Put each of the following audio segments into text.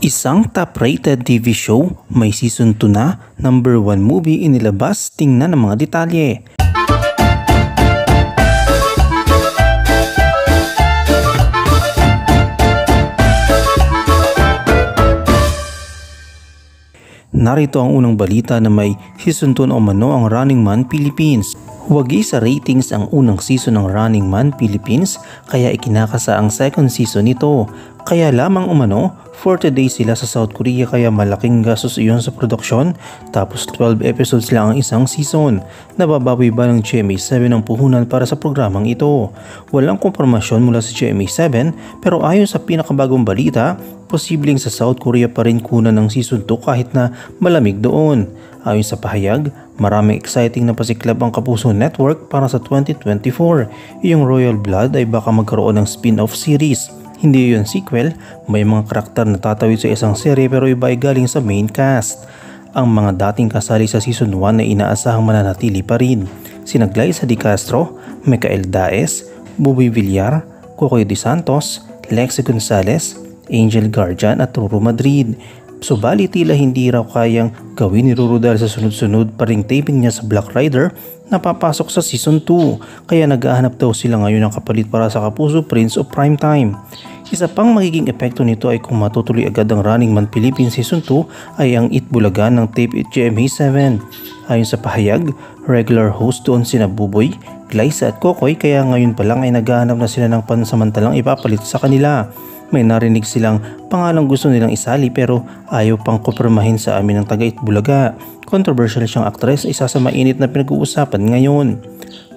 Isang top-rated TV show, may season 2 na, number 1 movie inilabas, tingnan ang mga detalye. Narito ang unang balita na may season 2 na umano ang Running Man Philippines. Wagi sa ratings ang unang season ng Running Man Philippines kaya ikinakasa ang second season nito. Kaya lamang umano, 40 days sila sa South Korea kaya malaking gastos iyon sa produksyon tapos 12 episodes lang ang isang season. Nababawi ba ng GMA7 ang puhunan para sa programang ito? Walang kompormasyon mula sa GMA7 pero ayon sa pinakabagong balita, posibleng sa South Korea pa rin kunan ng season 2 kahit na malamig doon. Ayon sa pahayag, maraming exciting na pasiklab ang Kapuso Network para sa 2024. Yung Royal Blood ay baka magkaroon ng spin-off series. Hindi yun sequel, may mga karakter na tatawid sa isang serye pero iba ay galing sa main cast. Ang mga dating kasali sa season 1 ay inaasahang mananatili pa rin. Sina Glyza De Castro, Micael Daes, Buboy Villar, Cocoy De Santos, Lexi Gonzalez, Angel Guardian at Ruru Madrid. Subalit tila hindi raw kayang gawin ni Ruru dahil sa sunod-sunod pa ring taping niya sa Black Rider na papasok sa season 2 kaya naghahanap daw sila ngayon ng kapalit para sa Kapuso Prince of Primetime. Isa pang magiging epekto nito ay kung matutuloy agad ang Running Man Philippines season 2 ay ang itbulagan ng tape at GMA7. Ayon sa pahayag, regular host doon sina Buboy, Glyza at Cocoy kaya ngayon pa lang ay naghahanap na sila ng pansamantalang ipapalit sa kanila. May narinig silang pangalang gusto nilang isali pero ayaw pang kumpirmahin sa amin ng taga-Itbulaga. Controversial siyang aktres, isa sa mainit na pinag-uusapan ngayon.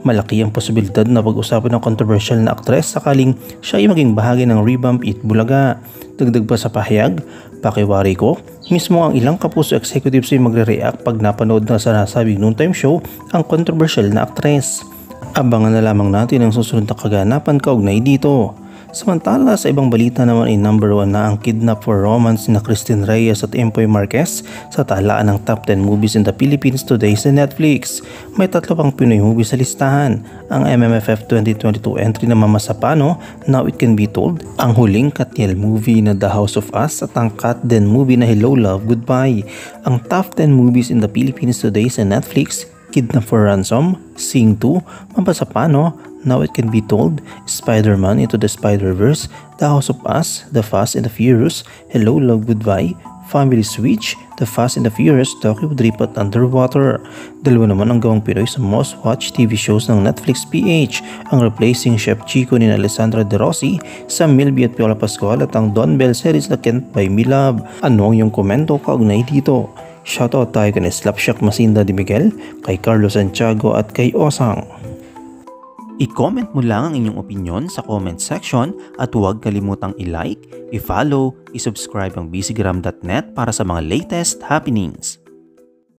Malaki ang posibilidad na pag-usapan ng controversial na aktres sakaling siya ay maging bahagi ng revamp Itbulaga. Dagdag pa sa pahayag, pakiwari ko, mismo ang ilang Kapuso executives ay magre-react pag napanood na sa nasabing noontime show ang controversial na aktres. Abangan na lamang natin ang susunod na kaganapan kaugnay dito. Samantala sa ibang balita naman ay number 1 na ang Kidnap for Romance na Christine Reyes at Empoy Marquez sa talaan ng top 10 movies in the Philippines today sa Netflix. May 3 pang Pinoy movies sa listahan. Ang MMFF 2022 entry na Mama Sapano, Now It Can Be Told, ang huling Katniel movie na The House of Us at ang Kat Den movie na Hello Love Goodbye. Ang top 10 movies in the Philippines today sa Netflix: Kidnap for Ransom, Sing 2, Mama Sapano, Now It Can Be Told, Spider-Man Into the Spider-Verse, The House of Us, The Fast and the Furious, Hello Love Goodbye, Family Switch, The Fast and the Furious, Tokyo Drift at Underwater. Dalawa naman ang gawang Pinoy sa most watched TV shows ng Netflix PH, ang Replacing Chef Chico ni Alessandra De Rossi, Sam Milby at Piola Pascual at ang Don Bell series na Can't Buy Me Love. Ano ang iyong komento kaugnay dito? Shoutout tayo kay Slapshock Masinda de Miguel, kay Carlos Santiago at kay Osang. I-comment mo lang ang inyong opinion sa comment section at huwag kalimutang i-like, i-follow, i-subscribe ang bcgram.net para sa mga latest happenings.